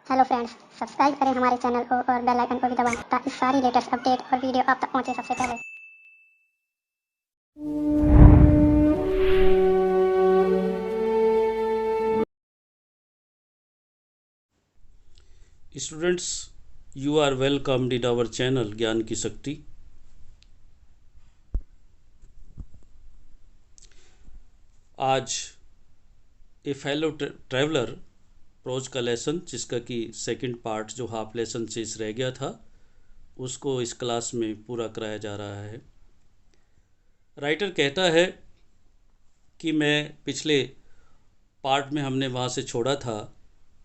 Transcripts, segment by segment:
Hello friends, subscribe करें हमारे channel को और बेल आइकन को भी दबाएं ताकि सारी लेटेस्ट अपडेट और वीडियो आप तक पहुंचे सबसे पहले। Students, you are welcomed in our channel Gyan Ki Shakti. आज ए फेलो ट्रैवलर प्रोज का लेसन, जिसका कि सेकंड पार्ट जो हाफ लेसन शेष रह गया था, उसको इस क्लास में पूरा कराया जा रहा है। राइटर कहता है कि मैं पिछले पार्ट में हमने वहाँ से छोड़ा था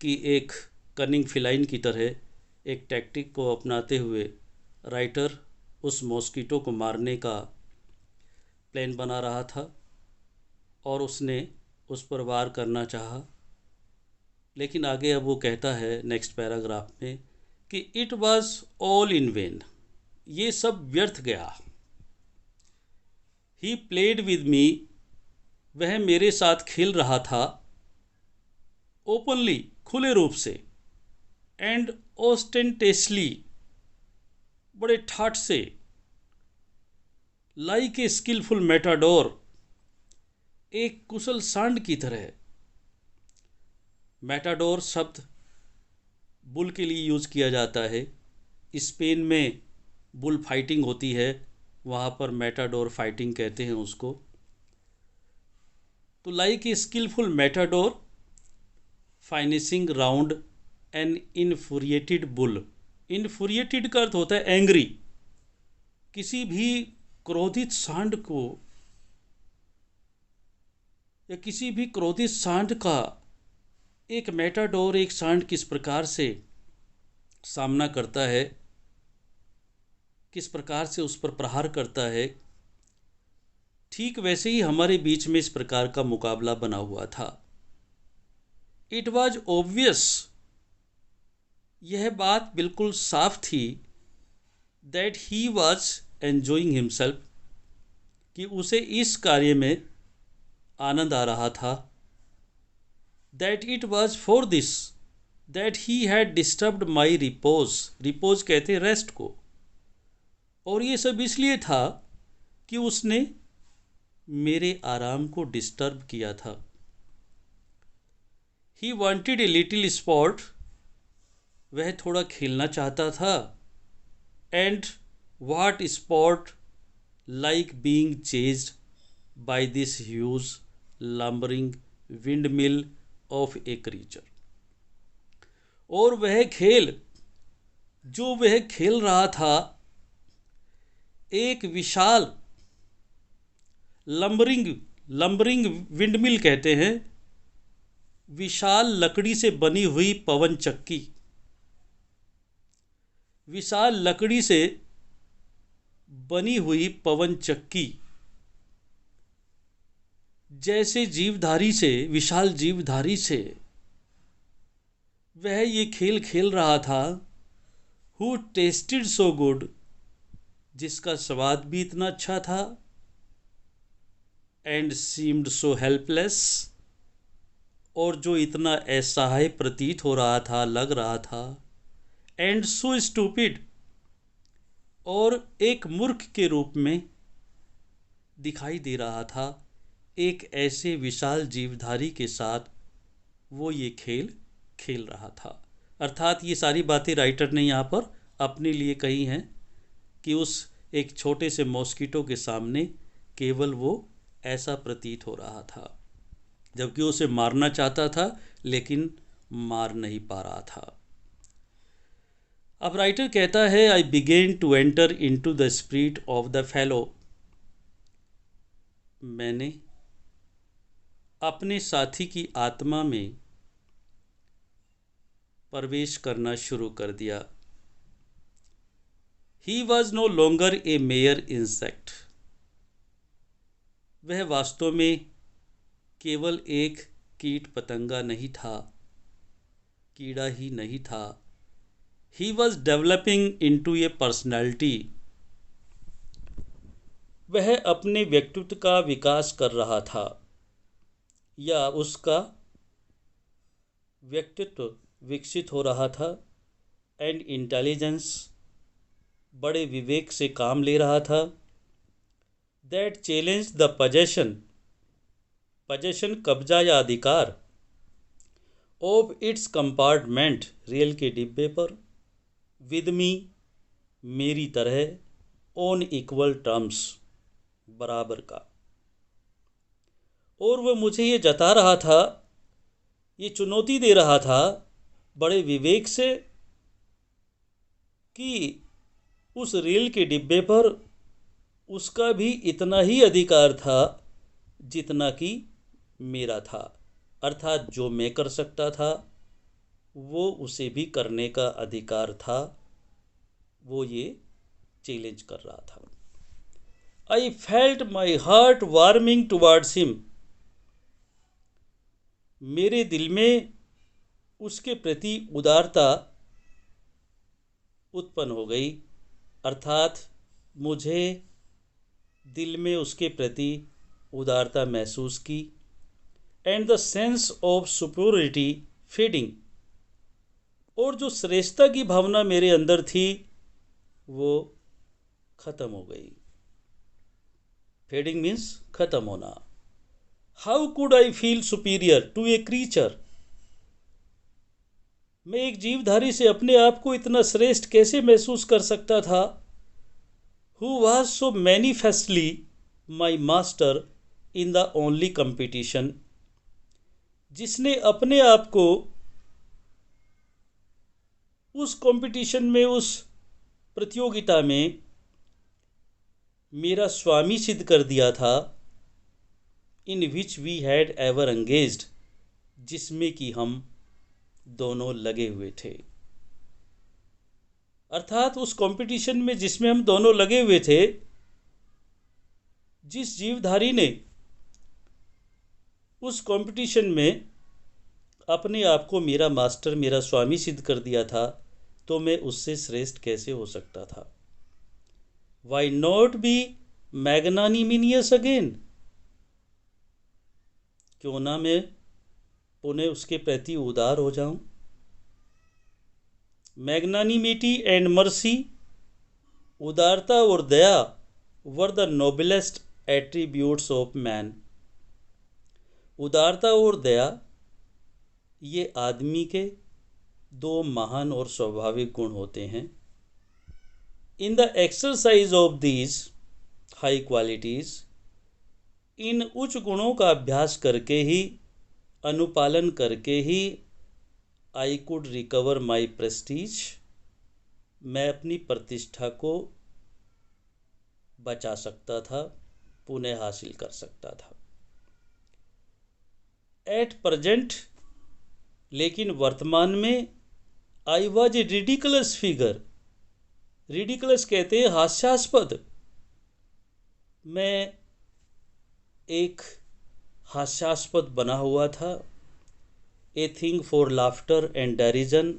कि एक कनिंग फिलाइन की तरह एक टैक्टिक को अपनाते हुए राइटर उस मॉस्किटो को मारने का प्लान बना रहा था और उसने उस पर वार करना चाहा। लेकिन आगे अब वो कहता है नेक्स्ट पैराग्राफ में कि it was all in when, ये सब व्यर्थ गया। ही प्लेड विद मी, वह मेरे साथ खेल रहा था, ओपनली, खुले रूप से, एंड ऑस्टेंटेसली, बड़े ठाट से, लाइक ए स्किलफुल मेटाडोर, एक कुशल सांड की तरह। मेटाडोर शब्द बुल के लिए यूज़ किया जाता है। स्पेन में बुल फाइटिंग होती है, वहाँ पर मेटाडोर फाइटिंग कहते हैं उसको। तो like a skillful matador finishing round an infuriated bull. Infuriated का अर्थ होता है एंग्री। किसी भी क्रोधित सांड को या किसी भी क्रोधित सांड का एक मेटाडोर, एक सांड किस प्रकार से सामना करता है, किस प्रकार से उस पर प्रहार करता है, ठीक वैसे ही हमारे बीच में इस प्रकार का मुकाबला बना हुआ था। इट वॉज ऑब्वियस, यह बात बिल्कुल साफ थी, that he was enjoying himself, कि उसे इस कार्य में आनंद आ रहा था। That it was for this that he had disturbed my repose. Repose कहते हैं रेस्ट को। और ये सब इसलिए था कि उसने मेरे आराम को डिस्टर्ब किया था। He wanted a little sport, वह थोड़ा खेलना चाहता था। And what sport like being chased by this huge lumbering windmill of a creature. और वह खेल जो वह खेल रहा था, एक विशाल लंबरिंग विंडमिल कहते हैं, विशाल लकड़ी से बनी हुई पवन चक्की। विशाल लकड़ी से बनी हुई पवन चक्की जैसे जीवधारी से, विशाल जीवधारी से वह ये खेल खेल रहा था। हु टेस्टेड सो गुड, जिसका स्वाद भी इतना अच्छा था। एंड सीम्ड सो हेल्पलेस, और जो इतना असहाय प्रतीत हो रहा था, लग रहा था। एंड सो स्टूपिड, और एक मूर्ख के रूप में दिखाई दे रहा था। एक ऐसे विशाल जीवधारी के साथ वो ये खेल खेल रहा था। अर्थात ये सारी बातें राइटर ने यहाँ पर अपने लिए कही हैं कि उस एक छोटे से मॉस्किटो के सामने केवल वो ऐसा प्रतीत हो रहा था, जबकि उसे मारना चाहता था लेकिन मार नहीं पा रहा था। अब राइटर कहता है, I begin to enter into the spirit of the fellow, मैंने अपने साथी की आत्मा में प्रवेश करना शुरू कर दिया। He was no longer a mere insect, वह वास्तव में केवल एक कीट पतंगा नहीं था, कीड़ा ही नहीं था। He was developing into A personality, वह अपने व्यक्तित्व का विकास कर रहा था, या उसका व्यक्तित्व विकसित हो रहा था एंड इंटेलिजेंस बड़े विवेक से काम ले रहा था। दैट चैलेंज द पजेशन कब्जा या अधिकार ऑफ इट्स कंपार्टमेंट रेल के डिब्बे पर विद मी मेरी तरह ऑन इक्वल टर्म्स बराबर का। और वह मुझे ये जता रहा था, ये चुनौती दे रहा था बड़े विवेक से कि उस रेल के डिब्बे पर उसका भी इतना ही अधिकार था जितना कि मेरा था। अर्थात जो मैं कर सकता था वो उसे भी करने का अधिकार था। वो ये चैलेंज कर रहा था। I felt my heart warming towards him. मेरे दिल में उसके प्रति उदारता उत्पन्न हो गई। अर्थात मुझे दिल में उसके प्रति उदारता महसूस की। And the sense of superiority fading. और जो श्रेष्ठता की भावना मेरे अंदर थी वो खत्म हो गई। फेडिंग मीन्स खत्म होना। How could I feel superior to a creature. मैं एक जीवधारी से अपने आप को इतना श्रेष्ठ कैसे महसूस कर सकता था। Who was so manifestly my master in the only competition. जिसने अपने आप को उस कंपटीशन में, उस प्रतियोगिता में मेरा स्वामी सिद्ध कर दिया था। In which we had ever engaged. जिसमें कि हम दोनों लगे हुए थे। अर्थात उस कंपटीशन में जिसमें हम दोनों लगे हुए थे, जिस जीवधारी ने उस कंपटीशन में अपने आप को मेरा मास्टर, मेरा स्वामी सिद्ध कर दिया था, तो मैं उससे श्रेष्ठ कैसे हो सकता था। Why not be magnanimous again. क्यों ना मैं पुनः उसके प्रति उदार हो जाऊं। Magnanimity and mercy. उदारता और दया were the noblest attributes of man. उदारता और दया ये आदमी के दो महान और स्वाभाविक गुण होते हैं। In the exercise of these high qualities. इन उच्च गुणों का अभ्यास करके ही, अनुपालन करके ही I could recover my prestige. मैं अपनी प्रतिष्ठा को बचा सकता था, पुनः हासिल कर सकता था। एट प्रेजेंट, लेकिन वर्तमान में, I was a ridiculous figure. Ridiculous कहते हैं हास्यास्पद। मैं एक हास्यास्पद बना हुआ था। A thing for laughter and derision.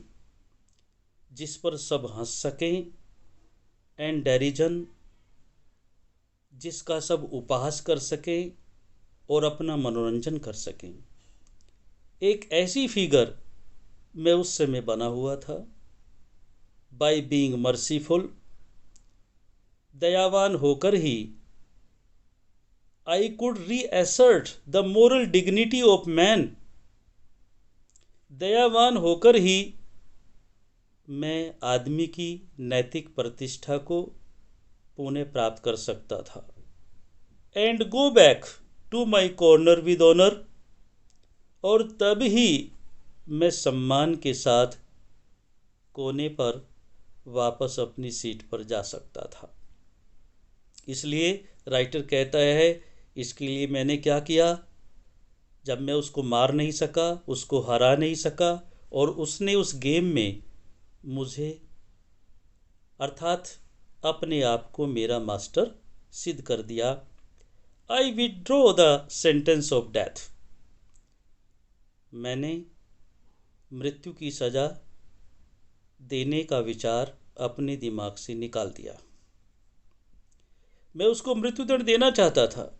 जिस पर सब हंस सकें। एंड डेरिजन, जिसका सब उपहास कर सकें और अपना मनोरंजन कर सकें। एक ऐसी फिगर मैं उस समय बना हुआ था। बाय बीइंग मर्सीफुल, दयावान होकर ही, I could reassert the moral dignity of man. दयावान होकर ही मैं आदमी की नैतिक प्रतिष्ठा को पुनः प्राप्त कर सकता था। And go back to my corner with honour. और तब ही मैं सम्मान के साथ कोने पर वापस अपनी सीट पर जा सकता था। इसलिए राइटर कहता है, इसके लिए मैंने क्या किया। जब मैं उसको मार नहीं सका, उसको हरा नहीं सका, और उसने उस गेम में मुझे, अर्थात अपने आप को मेरा मास्टर सिद्ध कर दिया। I withdraw the sentence of death. मैंने मृत्यु की सज़ा देने का विचार अपने दिमाग से निकाल दिया। मैं उसको मृत्युदंड देना चाहता था,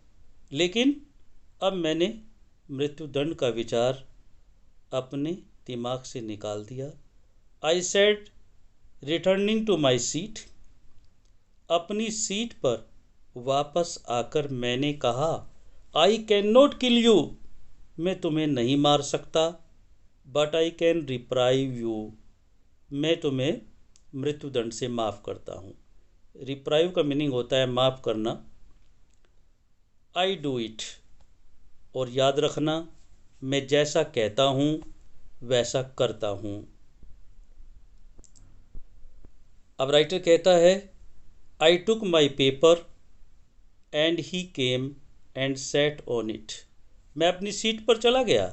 लेकिन अब मैंने मृत्युदंड का विचार अपने दिमाग से निकाल दिया। I said returning to my seat. अपनी सीट पर वापस आकर मैंने कहा, I can not kill you. मैं तुम्हें नहीं मार सकता। But I can reprieve you. मैं तुम्हें मृत्युदंड से माफ़ करता हूँ। रिप्राइव का मीनिंग होता है माफ़ करना। I do it. और याद रखना, मैं जैसा कहता हूँ वैसा करता हूँ। अब राइटर कहता है, I took my paper and he came and sat on it. मैं अपनी सीट पर चला गया।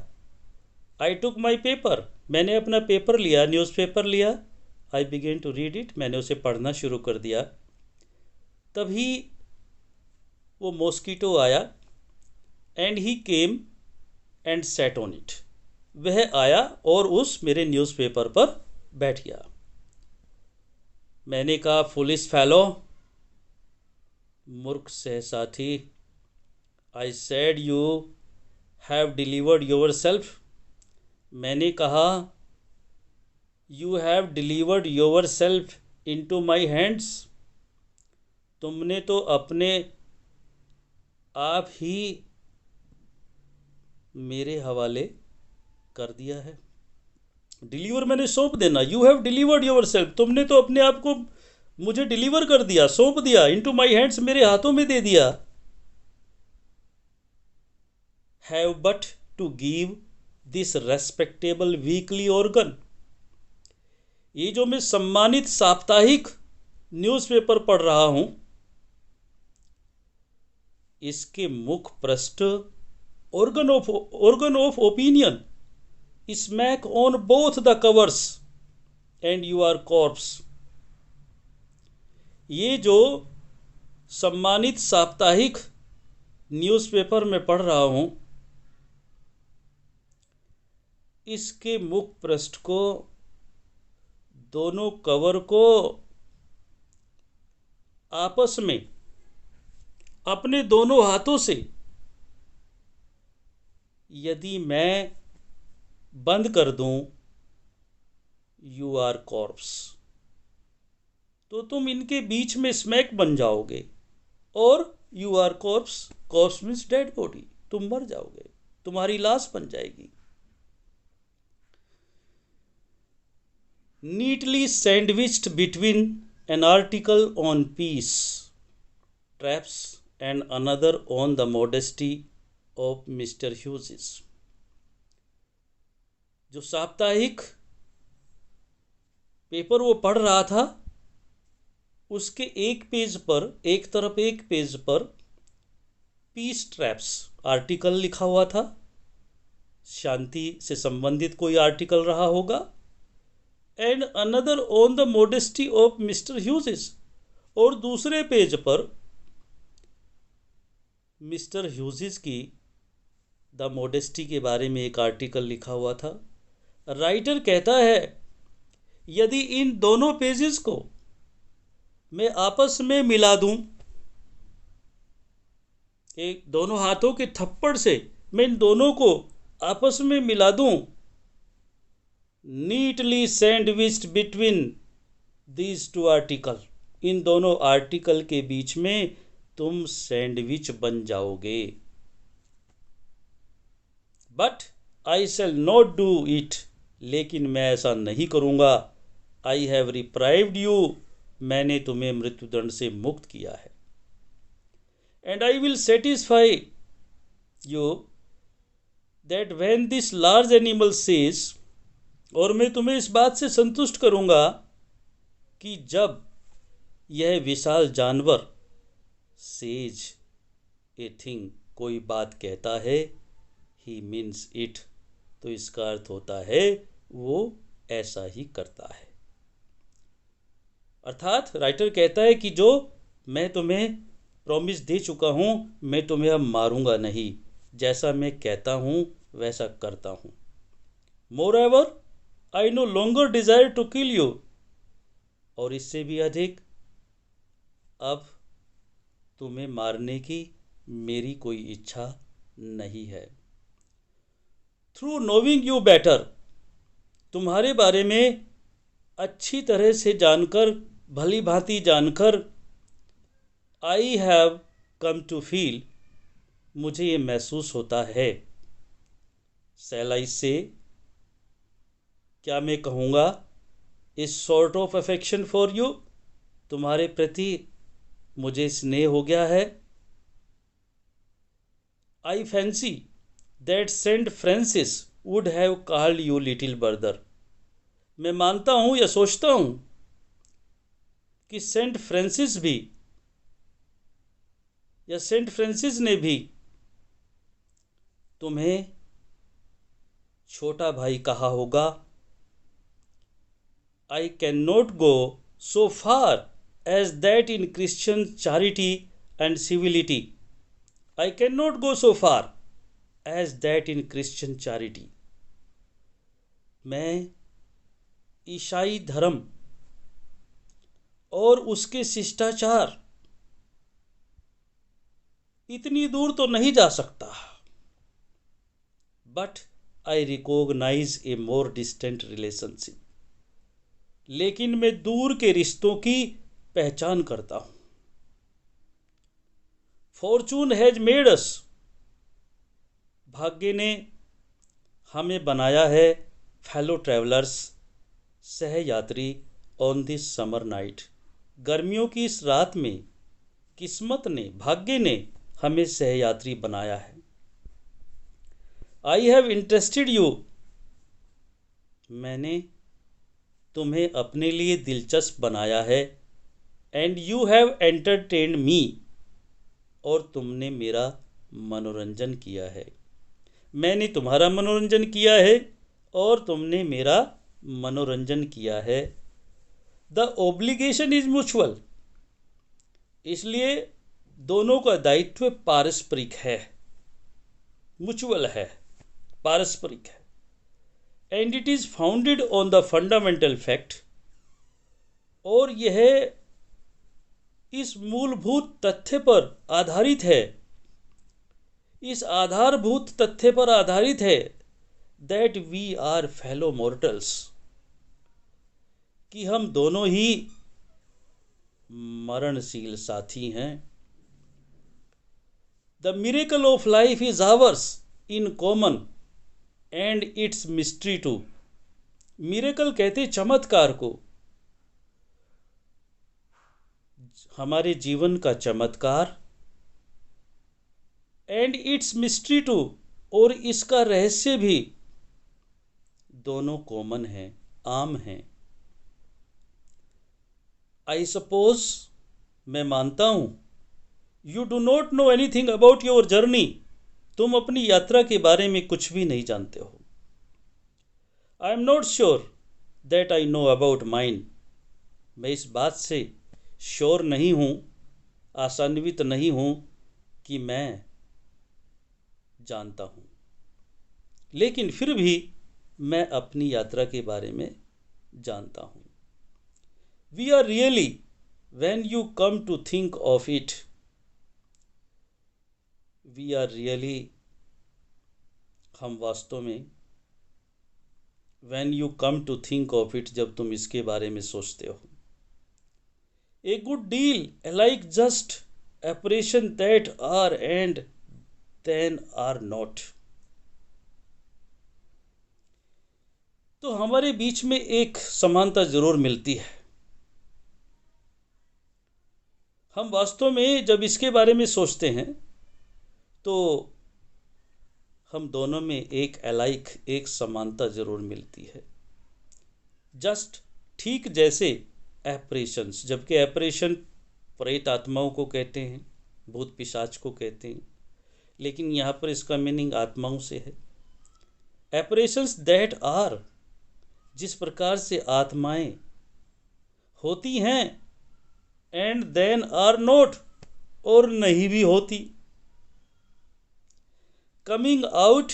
आई टुक माई पेपर, मैंने अपना पेपर लिया, न्यूज़पेपर लिया। आई बिगेन टू रीड इट, मैंने उसे पढ़ना शुरू कर दिया। तभी वो मॉस्किटो आया। And he came and sat on it. वह आया और उस मेरे न्यूज़पेपर पर बैठ गया। मैंने कहा, फुलिश फेलो, मूर्ख सहसाथी। I said you have delivered yourself. मैंने कहा, you have delivered yourself into my hands. तुमने तो अपने आप ही मेरे हवाले कर दिया है। डिलीवर मैंने सौंप देना। You have delivered your self, तुमने तो अपने आप को मुझे डिलीवर कर दिया, सौंप दिया। इनटू माई हैंड्स, मेरे हाथों में दे दिया। Have but to give this respectable weekly organ. ये जो मैं सम्मानित साप्ताहिक न्यूज़पेपर पढ़ रहा हूं, इसके मुख पृष्ठ organ of opinion smack on both the covers and your corpse। ये जो सम्मानित साप्ताहिक न्यूज़पेपर में पढ़ रहा हूं, इसके मुख पृष्ठ को, दोनों कवर को आपस में अपने दोनों हाथों से यदि मैं बंद कर दूं, यू आर कॉर्प्स, तो तुम इनके बीच में स्मैक बन जाओगे। और you are corpse, corpse means dead body, तुम मर जाओगे, तुम्हारी लाश बन जाएगी। Neatly sandwiched between an article on peace traps and another on the modesty of mister Hughes. जो साप्ताहिक पेपर वो पढ़ रहा था, उसके एक पेज पर, एक तरफ एक पेज पर पीस ट्रैप्स आर्टिकल लिखा हुआ था। शांति से संबंधित कोई आर्टिकल रहा होगा। And another on the modesty of mister Hughes, और दूसरे पेज पर मिस्टर ह्यूजिस की द मॉडेस्टी के बारे में एक आर्टिकल लिखा हुआ था। राइटर कहता है, यदि इन दोनों पेजेस को मैं आपस में मिला दूं, एक दोनों हाथों के थप्पड़ से मैं इन दोनों को आपस में मिला दूं, neatly sandwiched between these two article, इन दोनों आर्टिकल के बीच में तुम सैंडविच बन जाओगे। But I shall not do it, लेकिन मैं ऐसा नहीं करूँगा। आई हैव रिप्राइव्ड यू, मैंने तुम्हें मृत्युदंड से मुक्त किया है। And I will satisfy you that when this large animal says, और मैं तुम्हें इस बात से संतुष्ट करूँगा कि जब यह विशाल जानवर सेज ए थिंग, कोई बात कहता है, ही मीन्स इट, तो इसका अर्थ होता है वो ऐसा ही करता है। अर्थात राइटर कहता है कि जो मैं तुम्हें प्रॉमिस दे चुका हूँ, मैं तुम्हें अब मारूंगा नहीं, जैसा मैं कहता हूँ वैसा करता हूँ। Moreover I no longer desire to kill you, और इससे भी अधिक अब तुम्हें मारने की मेरी कोई इच्छा नहीं है। थ्रू नोविंग यू बेटर, तुम्हारे बारे में अच्छी तरह से जानकर, भली भांति जानकर, I have come to feel, मुझे ये महसूस होता है, शैल आई से, क्या मैं कहूँगा, इस sort of affection for you, तुम्हारे प्रति मुझे स्नेह हो गया है। I fancy that Saint Francis would have called you little brother, मैं मानता हूँ या सोचता हूँ कि सेंट फ्रांसिस भी, या सेंट फ्रांसिस ने भी तुम्हें छोटा भाई कहा होगा। I can not go so far as that in Christian charity and civility, I can not go so far as that in Christian charity, मैं ईसाई धर्म और उसके शिष्टाचार इतनी दूर तो नहीं जा सकता, but I recognise a more distant relationship, लेकिन मैं दूर के रिश्तों की पहचान करता हूं। फॉर्चून हैज मेड अस, भाग्य ने हमें बनाया है, फेलो ट्रैवलर्स, सहयात्री, ऑन दिस समर नाइट, गर्मियों की इस रात में किस्मत ने, भाग्य ने हमें सहयात्री बनाया है। आई हैव इंटरेस्टेड यू, मैंने तुम्हें अपने लिए दिलचस्प बनाया है, एंड यू हैव एंटरटेन्ड मी, और तुमने मेरा मनोरंजन किया है, मैंने तुम्हारा मनोरंजन किया है और तुमने मेरा मनोरंजन किया है। द ओब्लिगेशन इज म्यूचुअल, इसलिए दोनों का दायित्व पारस्परिक है, म्यूचुअल है, पारस्परिक है। And it is founded on the fundamental fact, और यह इस मूलभूत तथ्य पर आधारित है, इस आधारभूत तथ्य पर आधारित है, that we are fellow mortals, कि हम दोनों ही मरणशील साथी हैं। The miracle of life is ours in common and its mystery too, miracle कहते चमत्कार को, हमारे जीवन का चमत्कार, एंड इट्स मिस्ट्री टू, और इसका रहस्य भी, दोनों कॉमन हैं, आम हैं। आई सपोज, मैं मानता हूं, you do not know anything about your journey, तुम अपनी यात्रा के बारे में कुछ भी नहीं जानते हो। I am not sure that I know about mine, मैं इस बात से श्योर नहीं हूं, आशान्वित नहीं हूं कि मैं जानता हूं, लेकिन फिर भी मैं अपनी यात्रा के बारे में जानता हूं। We are really, when you come to think of it, we are really, हम वास्तव में, when you come to think of it, जब तुम इसके बारे में सोचते हो, a good deal like just apparition that are and then are not, तो हमारे बीच में एक समानता जरूर मिलती है। हम वास्तव में जब इसके बारे में सोचते हैं तो हम दोनों में एक अलाइक, एक समानता जरूर मिलती है। जस्ट, ठीक जैसे एपरेशंस, जबकि एपरेशन प्रेत आत्माओं को कहते हैं, भूत पिशाच को कहते हैं, लेकिन यहाँ पर इसका मीनिंग आत्माओं से है। एपरेशंस दैट आर, जिस प्रकार से आत्माएं होती हैं, एंड देन आर नॉट, और नहीं भी होती। Coming out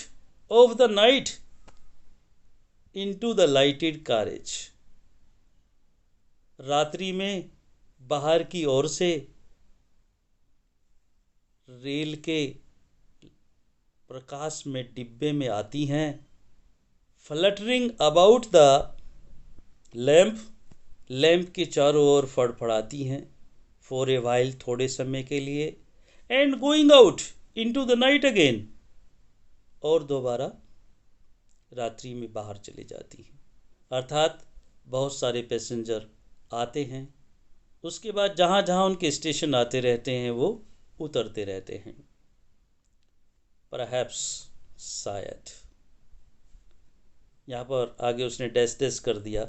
of the night into the lighted कारज, रात्रि में बाहर की ओर से रेल के प्रकाश में डिब्बे में आती हैं, fluttering about the lamp, lamp के चारों ओर फड़फड़ाती हैं, फॉर ए वाइल, थोड़े समय के लिए, and going out into the night again, और दोबारा रात्रि में बाहर चली जाती हैं। अर्थात बहुत सारे पैसेंजर आते हैं, उसके बाद जहाँ जहाँ उनके स्टेशन आते रहते हैं वो उतरते रहते हैं। परहैप्स, शायद, यहाँ पर आगे उसने डैश डैश कर दिया,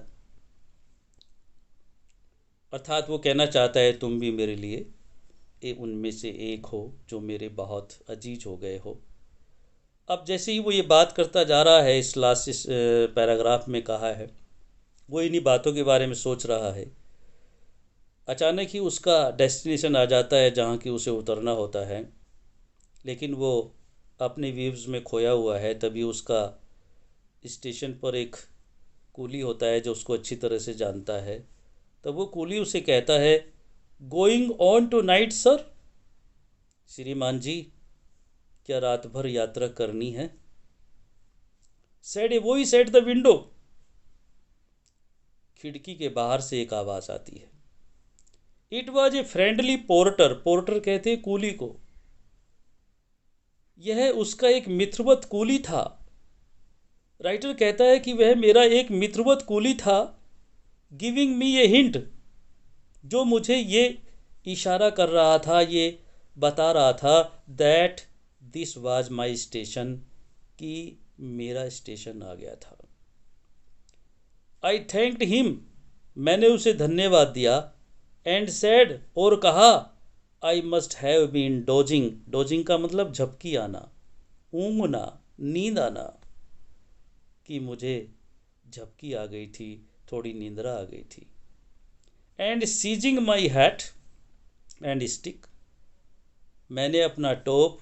अर्थात वो कहना चाहता है तुम भी मेरे लिए उनमें से एक हो जो मेरे बहुत अजीज हो गए हो। अब जैसे ही वो ये बात करता जा रहा है, इस लास्ट पैराग्राफ में कहा है, वो इन्हीं बातों के बारे में सोच रहा है। अचानक ही उसका डेस्टिनेशन आ जाता है जहाँ की उसे उतरना होता है, लेकिन वो अपने व्यूज़ में खोया हुआ है। तभी उसका स्टेशन पर एक कूली होता है जो उसको अच्छी तरह से जानता है। तब वो कूली उसे कहता है, going on tonight sir, श्रीमान जी क्या रात भर यात्रा करनी है? Said a voice at the window, खिड़की के बाहर से एक आवाज़ आती है। It was a friendly porter, porter कहते कूली को, यह उसका एक मित्रवत कूली था। राइटर कहता है कि वह मेरा एक मित्रवत कूली था, गिविंग मी ए हिंट, जो मुझे ये इशारा कर रहा था, ये बता रहा था, that this was my station, कि मेरा स्टेशन आ गया था। आई थैंक्ड हिम, मैंने उसे धन्यवाद दिया, एंड सेड, और कहा, I must have been dozing, dozing का मतलब झपकी आना, ऊँघना, नींद आना, कि मुझे झपकी आ गई थी, थोड़ी नींदरा आ गई थी। And seizing my hat and stick, मैंने अपना टोप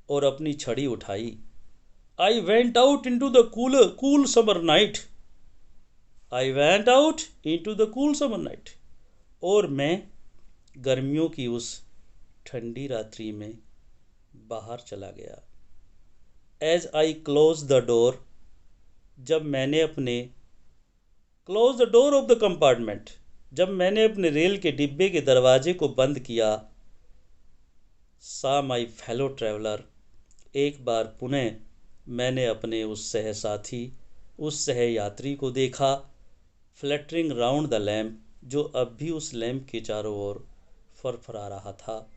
और अपनी छड़ी उठाई। I went out into the cool summer night, I went out into the cool summer night, और मैं गर्मियों की उस ठंडी रात्रि में बाहर चला गया। As I close the door, जब मैंने अपने close the door of the compartment, जब मैंने अपने रेल के डिब्बे के दरवाजे को बंद किया, सा माई फेलो ट्रैवलर, एक बार पुनः मैंने अपने उस सहसाथी, उस सहयात्री को देखा, फ्लटरिंग राउंड द लैम्प, जो अब भी उस लैम्प के चारों ओर फरफरा रहा था,